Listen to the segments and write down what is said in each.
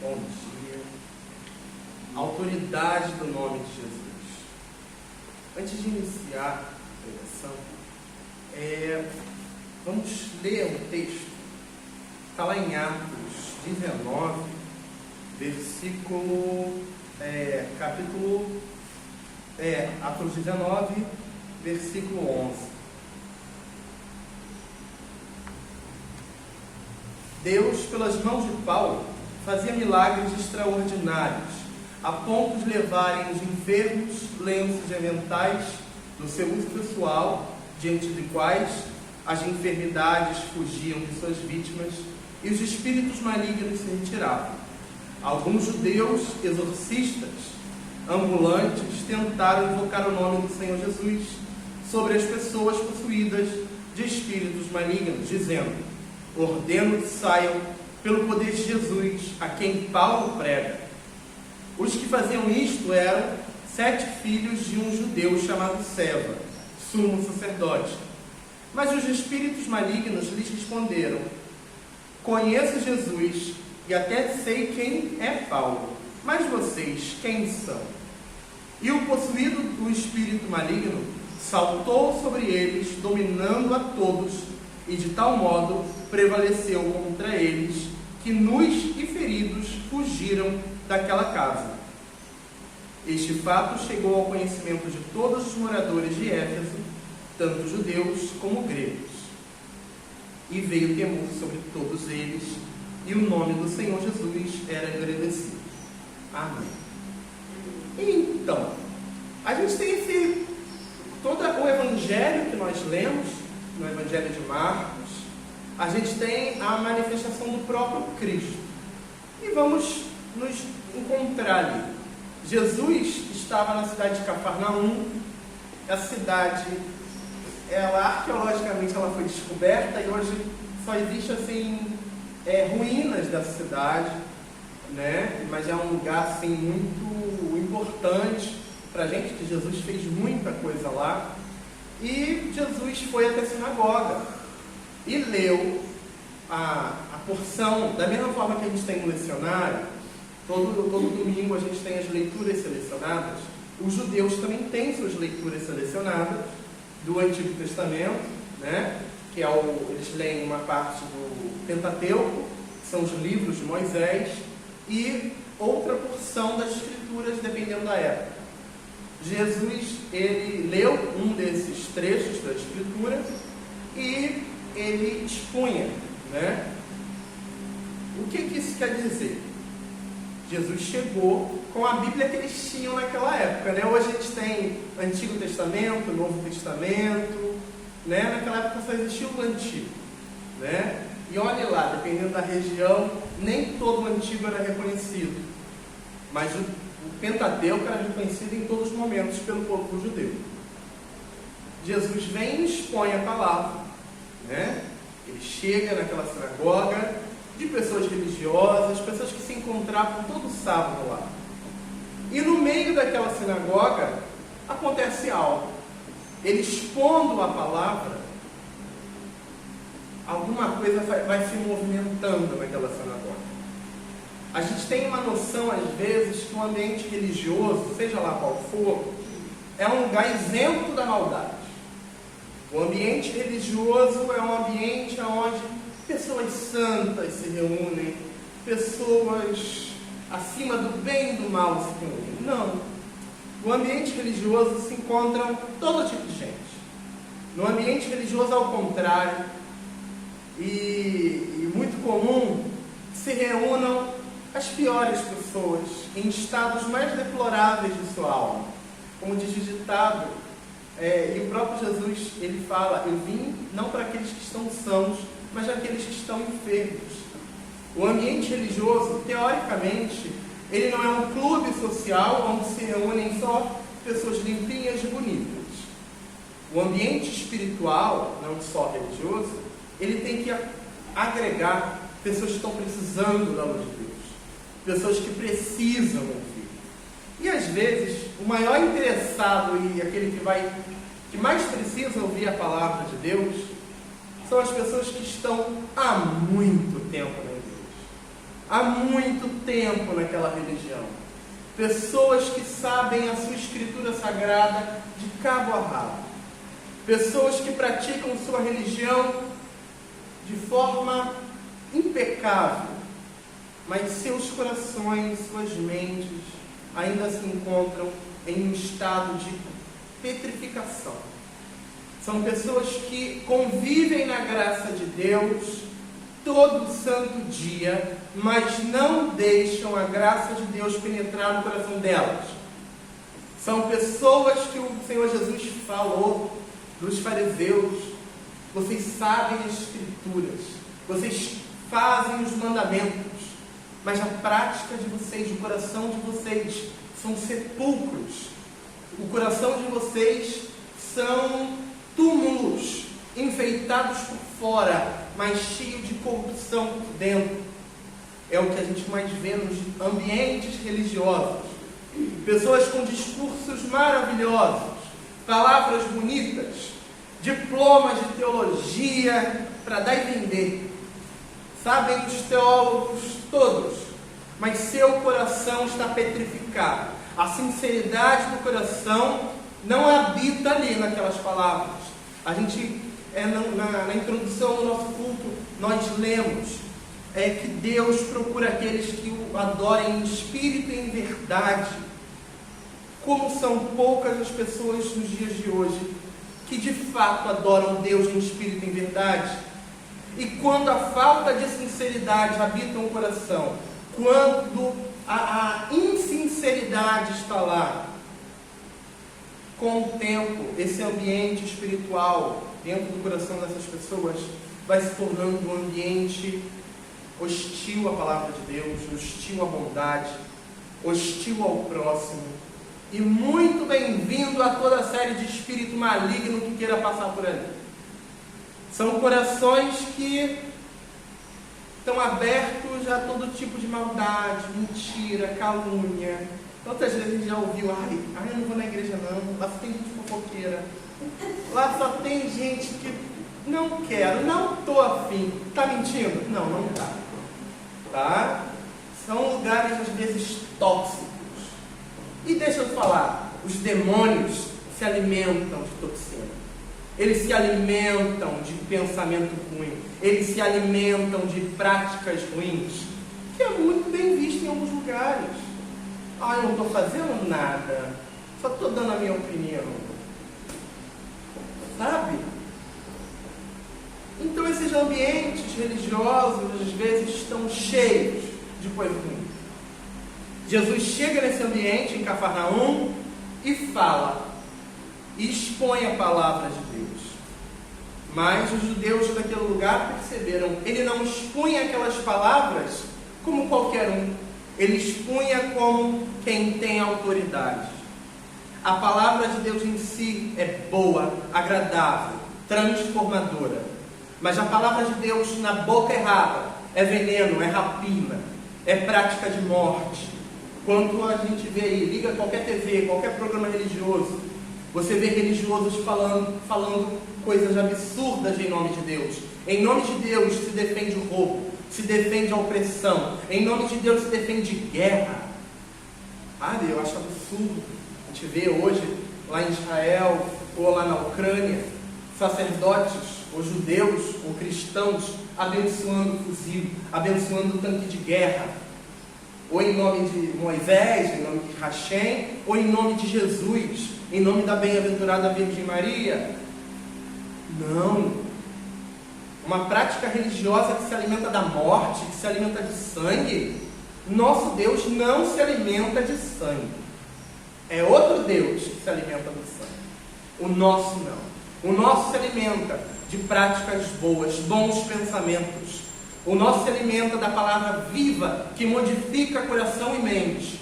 bom dia. Autoridade do nome de Jesus. Antes de iniciar a pregação, vamos ler um texto. Está lá em Atos 19, Atos 19, versículo 11. Deus, pelas mãos de Paulo, fazia milagres extraordinários, a ponto de levarem os enfermos lenços e aventais do seu uso pessoal, diante de quais as enfermidades fugiam de suas vítimas e os espíritos malignos se retiravam. Alguns judeus exorcistas ambulantes tentaram invocar o nome do Senhor Jesus sobre as pessoas possuídas de espíritos malignos, dizendo: ordeno que saiam pelo poder de Jesus, a quem Paulo prega. Os que faziam isto eram 7 filhos de um judeu chamado Seva, sumo sacerdote. Mas os espíritos malignos lhes responderam: conheço Jesus e até sei quem é Paulo, mas vocês quem são? E o possuído do espírito maligno saltou sobre eles, dominando a todos, e de tal modo prevaleceu contra eles, que nus e feridos fugiram daquela casa. Este fato chegou ao conhecimento de todos os moradores de Éfeso, tanto judeus como gregos. E veio temor sobre todos eles, e o nome do Senhor Jesus era agradecido. Amém. Então, a gente tem todo o evangelho que nós lemos, no Evangelho de Marcos, a gente tem a manifestação do próprio Cristo. E vamos nos encontrar ali. Jesus estava na cidade de Cafarnaum. Essa cidade, arqueologicamente, ela foi descoberta e hoje só existe ruínas dessa cidade, né? Mas é um lugar muito importante para a gente, que Jesus fez muita coisa lá. E Jesus foi até a sinagoga e leu a porção, da mesma forma que a gente tem no lecionário. Todo domingo a gente tem as leituras selecionadas. Os judeus também têm suas leituras selecionadas do Antigo Testamento, né? Eles leem uma parte do Pentateuco, que são os livros de Moisés, e outra porção das Escrituras, dependendo da época. Jesus, ele leu um desses trechos da Escritura e ele expunha, né? O que isso quer dizer? Jesus chegou com a Bíblia que eles tinham naquela época, né? Hoje a gente tem Antigo Testamento, Novo Testamento, né? Naquela época só existia o Antigo, né? E olhe lá, dependendo da região, nem todo o Antigo era reconhecido, mas o Pentateuco era reconhecido em todos os momentos pelo povo judeu. Jesus vem e expõe a palavra, né? Ele chega naquela sinagoga de pessoas religiosas, pessoas que se encontravam todo sábado lá. E no meio daquela sinagoga acontece algo. Ele expondo a palavra, alguma coisa vai se movimentando naquela sinagoga. A gente tem uma noção, às vezes, que o ambiente religioso, seja lá qual for, é um lugar isento da maldade. O ambiente religioso é um ambiente onde pessoas santas se reúnem, pessoas acima do bem e do mal se reúnem. Não. No ambiente religioso se encontram todo tipo de gente. No ambiente religioso, ao contrário, e muito comum, se reúnam as piores pessoas, em estados mais deploráveis de sua alma. Como diz o ditado, e o próprio Jesus, ele fala: eu vim não para aqueles que estão sãos, mas para aqueles que estão enfermos. O ambiente religioso, teoricamente, ele não é um clube social onde se reúnem só pessoas limpinhas e bonitas. O ambiente espiritual, não só religioso, ele tem que agregar pessoas que estão precisando da luz de Deus, pessoas que precisam ouvir. E às vezes, o maior interessado e aquele que mais precisa ouvir a palavra de Deus são as pessoas que estão há muito tempo na igreja. há muito tempo naquela religião. Pessoas que sabem a sua escritura sagrada de cabo a rabo. Pessoas que praticam sua religião de forma impecável, mas seus corações, suas mentes ainda se encontram em um estado de petrificação. São pessoas que convivem na graça de Deus todo santo dia, mas não deixam a graça de Deus penetrar no coração delas. São pessoas que o Senhor Jesus falou dos fariseus: vocês sabem as Escrituras, vocês fazem os mandamentos, mas a prática de vocês, o coração de vocês são sepulcros. O coração de vocês são túmulos enfeitados por fora, mas cheio de corrupção por dentro. É o que a gente mais vê nos ambientes religiosos. Pessoas com discursos maravilhosos, palavras bonitas, diplomas de teologia para dar e vender. Sabem os teólogos todos, mas seu coração está petrificado. A sinceridade do coração não habita ali naquelas palavras. A gente, na introdução do nosso culto, nós lemos que Deus procura aqueles que o adorem em espírito e em verdade. Como são poucas as pessoas nos dias de hoje que de fato adoram Deus em espírito e em verdade. E quando a falta de sinceridade habita o coração, quando a insinceridade está lá, com o tempo, esse ambiente espiritual dentro do coração dessas pessoas vai se tornando um ambiente hostil à palavra de Deus, hostil à bondade, hostil ao próximo, e muito bem-vindo a toda a série de espírito maligno que queira passar por ali. São corações que estão abertos a todo tipo de maldade, mentira, calúnia. Quantas vezes a gente já ouviu: ai, eu não vou na igreja não, lá só tem gente fofoqueira, lá só tem gente que não quero, não estou afim. Está mentindo? Não, não está. Tá? São lugares às vezes tóxicos. E deixa eu falar, os demônios se alimentam de toxina. Eles se alimentam de pensamento ruim. Eles se alimentam de práticas ruins, que é muito bem visto em alguns lugares. Eu não estou fazendo nada, só estou dando a minha opinião. Sabe? Então esses ambientes religiosos, às vezes, estão cheios de coisa ruim. Jesus chega nesse ambiente, em Cafarnaum, e fala, e expõe a palavra de Deus. Mas os judeus daquele lugar perceberam, ele não expunha aquelas palavras como qualquer um. Ele expunha como quem tem autoridade. A palavra de Deus em si é boa, agradável, transformadora. Mas a palavra de Deus na boca errada é veneno, é rapina, é prática de morte. Quando a gente vê aí, liga qualquer TV, qualquer programa religioso, você vê religiosos falando coisas absurdas em nome de Deus. Em nome de Deus se defende o roubo, se defende a opressão. Em nome de Deus se defende guerra. Eu acho absurdo. A gente vê hoje, lá em Israel, ou lá na Ucrânia, sacerdotes, ou judeus, ou cristãos, abençoando o fuzil, abençoando o tanque de guerra. Ou em nome de Moisés, em nome de Hashem, ou em nome de Jesus, em nome da bem-aventurada Virgem Maria. Não. Uma prática religiosa que se alimenta da morte, que se alimenta de sangue. Nosso Deus não se alimenta de sangue. É outro Deus que se alimenta do sangue. O nosso não. O nosso se alimenta de práticas boas, bons pensamentos. O nosso se alimenta da palavra viva que modifica coração e mente.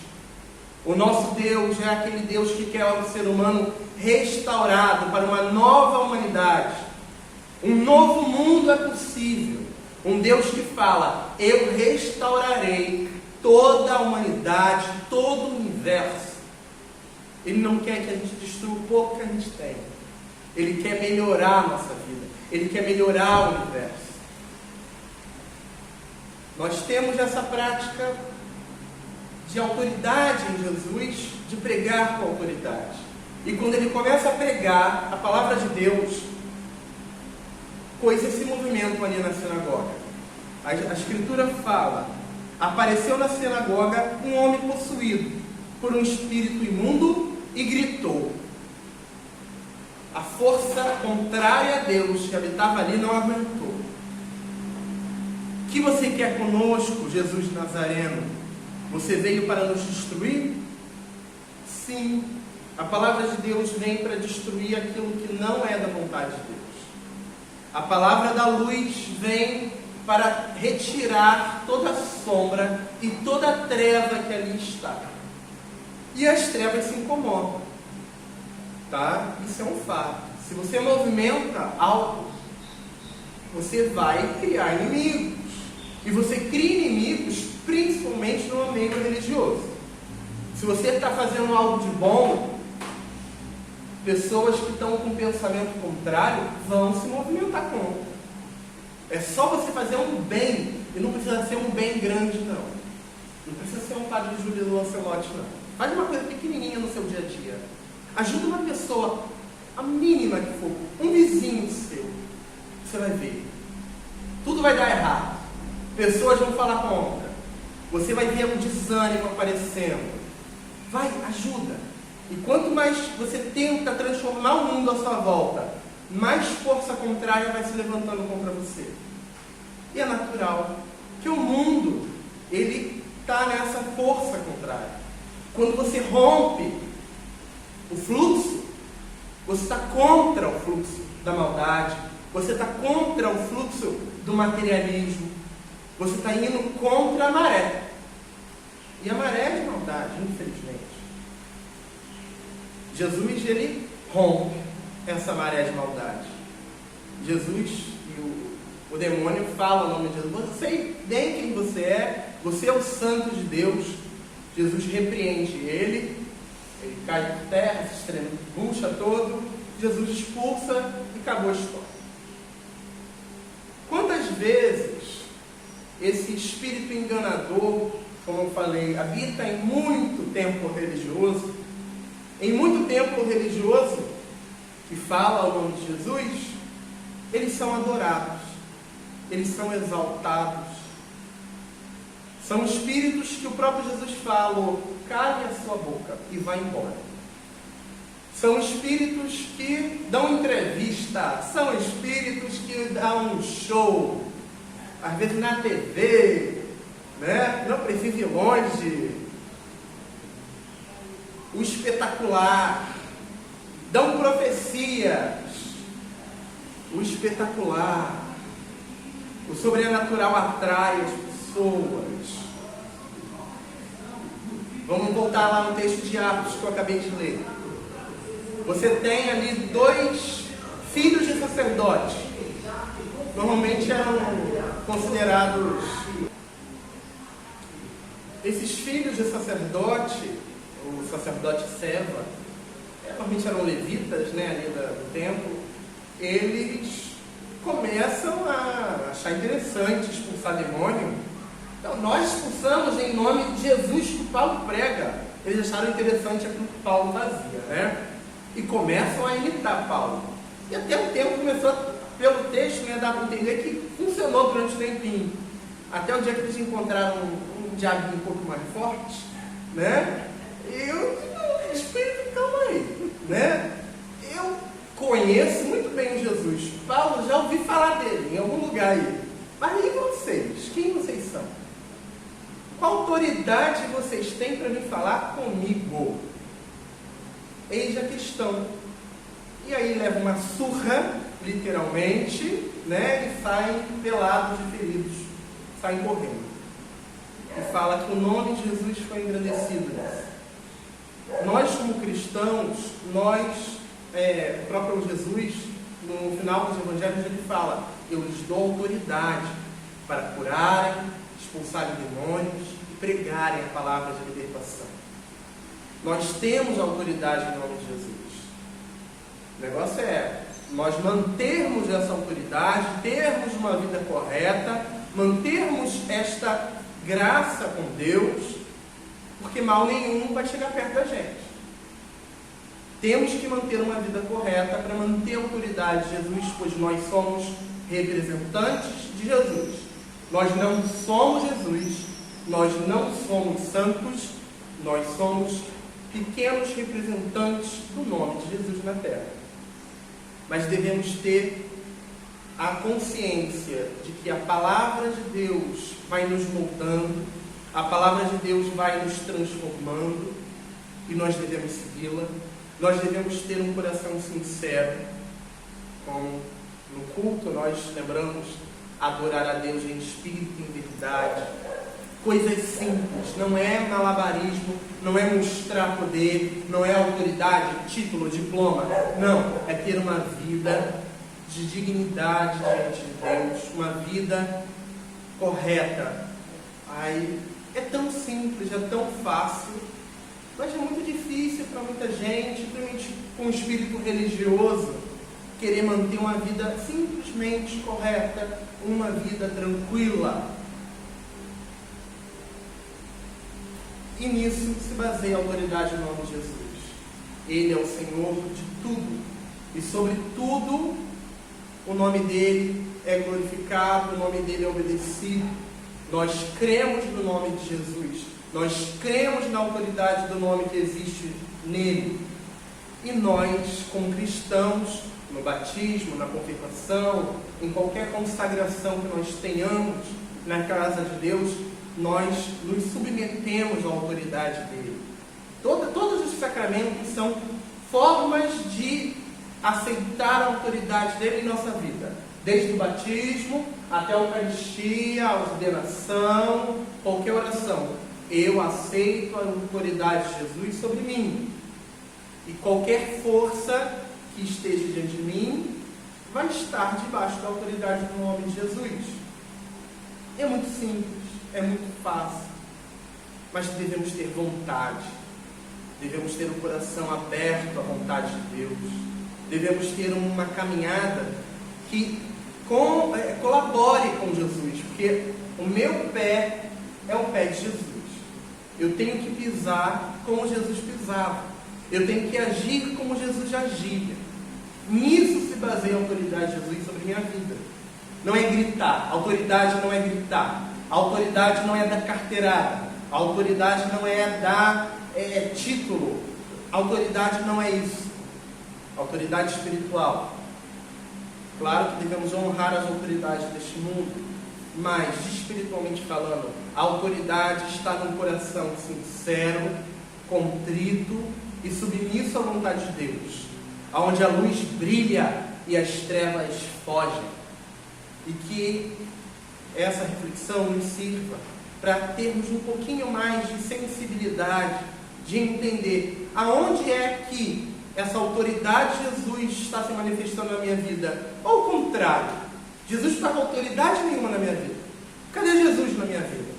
O nosso Deus é aquele Deus que quer o ser humano restaurado para uma nova humanidade. Um novo mundo é possível. Um Deus que fala: eu restaurarei toda a humanidade, todo o universo. Ele não quer que a gente destrua o pouco que a gente tem. Ele quer melhorar a nossa vida. Ele quer melhorar o universo. Nós temos essa prática de autoridade em Jesus, de pregar com autoridade. E quando ele começa a pregar a palavra de Deus, coisas se movimentam ali na sinagoga. A Escritura fala: apareceu na sinagoga um homem possuído por um espírito imundo e gritou. A força contrária a Deus que habitava ali não aguentou. O que você quer conosco, Jesus Nazareno? Você veio para nos destruir? Sim, a palavra de Deus vem para destruir aquilo que não é da vontade de Deus. A palavra da luz vem para retirar toda a sombra e toda a treva que ali está. E as trevas se incomodam. Tá? Isso é um fato. Se você movimenta algo, você vai criar inimigos. E você cria inimigos principalmente no ambiente religioso. Se você está fazendo algo de bom, pessoas que estão com pensamento contrário vão se movimentar contra. É só você fazer um bem, e não precisa ser um bem grande, não. Não precisa ser um padre Júlio Lancelotti, não. Faz uma coisa pequenininha no seu dia a dia. Ajuda uma pessoa, a mínima que for, um vizinho seu. Você vai ver. Tudo vai dar errado. Pessoas vão falar contra. Você vai ver um desânimo aparecendo. Vai, ajuda. E quanto mais você tenta transformar o mundo à sua volta, mais força contrária vai se levantando contra você. E é natural que o mundo, ele está nessa força contrária. Quando você rompe o fluxo, você está contra o fluxo da maldade, você está contra o fluxo do materialismo, você está indo contra a maré. E a maré é de maldade, infelizmente. Jesus, ele rompe essa maré de maldade. Jesus e o demônio falam o nome de Jesus. Você sei bem quem você é o santo de Deus. Jesus repreende ele cai por terra, se estrebucha todo, Jesus expulsa e acabou a história. Quantas vezes esse espírito enganador, como eu falei, habita em muito templo religioso, em muito templo religioso que fala o nome de Jesus, eles são adorados, eles são exaltados. São espíritos que o próprio Jesus falou: cale a sua boca e vá embora. São espíritos que dão entrevista, são espíritos que dão um show, às vezes na TV, né? Não precisa ir longe. O espetacular, dão profecias, o espetacular, o sobrenatural atrai as pessoas. Vamos voltar lá no texto de Atos que eu acabei de ler. Você tem ali 2 filhos de sacerdotes. Normalmente eram considerados... Esses filhos de sacerdote, o sacerdote Seva, normalmente eram levitas, né, ali do templo. Eles começam a achar interessante expulsar demônio. Então, nós expulsamos em nome de Jesus que Paulo prega. Eles acharam interessante aquilo que Paulo fazia, né? E começam a imitar Paulo. E até o tempo começou, pelo texto, né, dar para entender que funcionou durante um tempinho. Até o dia que eles encontraram um diabo um pouco mais forte, né? E eu digo: Espírito, calma aí, né? Eu conheço muito bem Jesus. Paulo, já ouvi falar dele em algum lugar aí. Mas e vocês? Quem vocês são? Qual autoridade vocês têm para me falar comigo? Eis a questão. E aí leva uma surra, literalmente, né? E saem pelados e feridos, saem correndo. E fala que o nome de Jesus foi engrandecido. Nós, como cristãos, o próprio Jesus, no final dos evangelhos, ele fala: eu lhes dou autoridade para curarem, expulsarem demônios e pregarem a palavra de libertação. Nós temos autoridade em nome de Jesus. O negócio é nós mantermos essa autoridade, termos uma vida correta, mantermos esta graça com Deus, porque mal nenhum vai chegar perto da gente. Temos que manter uma vida correta para manter a autoridade de Jesus, pois nós somos representantes de Jesus. Nós não somos Jesus, nós não somos santos, nós somos pequenos representantes do nome de Jesus na terra. Mas devemos ter a consciência de que a palavra de Deus vai nos moldando, a palavra de Deus vai nos transformando, e nós devemos segui-la. Nós devemos ter um coração sincero. Como no culto nós lembramos, adorar a Deus em espírito e em verdade. Coisas simples, não é malabarismo, não é mostrar poder, não é autoridade, título, diploma. Não, é ter uma vida de dignidade diante de Deus, uma vida correta. Aí é tão simples, é tão fácil, mas é muito difícil para muita gente, principalmente com espírito religioso, querer manter uma vida simplesmente correta, uma vida tranquila. E nisso se baseia a autoridade no nome de Jesus. Ele é o Senhor de tudo, e sobre tudo o nome dele é glorificado, o nome dele é obedecido. Nós cremos no nome de Jesus, nós cremos na autoridade do nome que existe nele. E nós, como cristãos, no batismo, na confirmação, em qualquer consagração que nós tenhamos na casa de Deus, nós nos submetemos à autoridade dele. Todos os sacramentos são formas de aceitar a autoridade dele em nossa vida. Desde o batismo até a Eucaristia, a ordenação, qualquer oração. Eu aceito a autoridade de Jesus sobre mim. E qualquer força que esteja diante de mim vai estar debaixo da autoridade do nome de Jesus. É muito simples, é muito fácil, mas devemos ter vontade, devemos ter o coração aberto à vontade de Deus, devemos ter uma caminhada que colabore com Jesus, porque o meu pé é o pé de Jesus. Eu tenho que pisar como Jesus pisava, eu tenho que agir como Jesus agia. Nisso se baseia a autoridade de Jesus sobre a minha vida. Não é gritar, a autoridade não é gritar, a autoridade não é dar carteirada, a autoridade não é dar título, a autoridade não é isso. A autoridade espiritual. Claro que devemos honrar as autoridades deste mundo, mas espiritualmente falando, a autoridade está num coração sincero, contrito e submisso à vontade de Deus, onde a luz brilha e as trevas fogem. E que essa reflexão nos sirva para termos um pouquinho mais de sensibilidade, de entender aonde é que essa autoridade de Jesus está se manifestando na minha vida. Ou o contrário, Jesus não está com autoridade nenhuma na minha vida. Cadê Jesus na minha vida?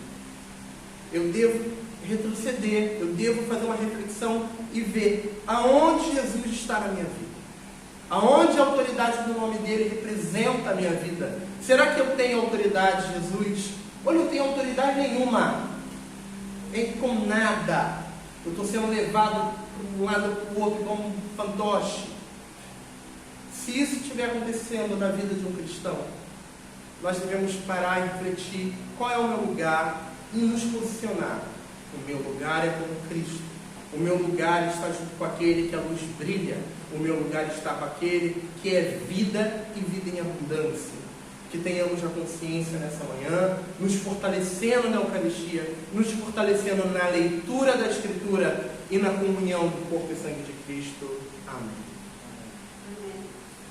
Eu devo retroceder, eu devo fazer uma reflexão e ver aonde Jesus está na minha vida. Aonde a autoridade do nome dele representa a minha vida. Será que eu tenho autoridade de Jesus? Ou eu não tenho autoridade nenhuma? Com nada. Eu estou sendo levado para um lado para o outro como um fantoche. Se isso estiver acontecendo na vida de um cristão, nós devemos parar e refletir qual é o meu lugar e nos posicionar. O meu lugar é com Cristo. O meu lugar está junto com aquele que a luz brilha. O meu lugar está com aquele que é vida e vida em abundância. Que tenhamos a consciência nessa manhã, nos fortalecendo na Eucaristia, nos fortalecendo na leitura da Escritura e na comunhão do corpo e sangue de Cristo. Amém.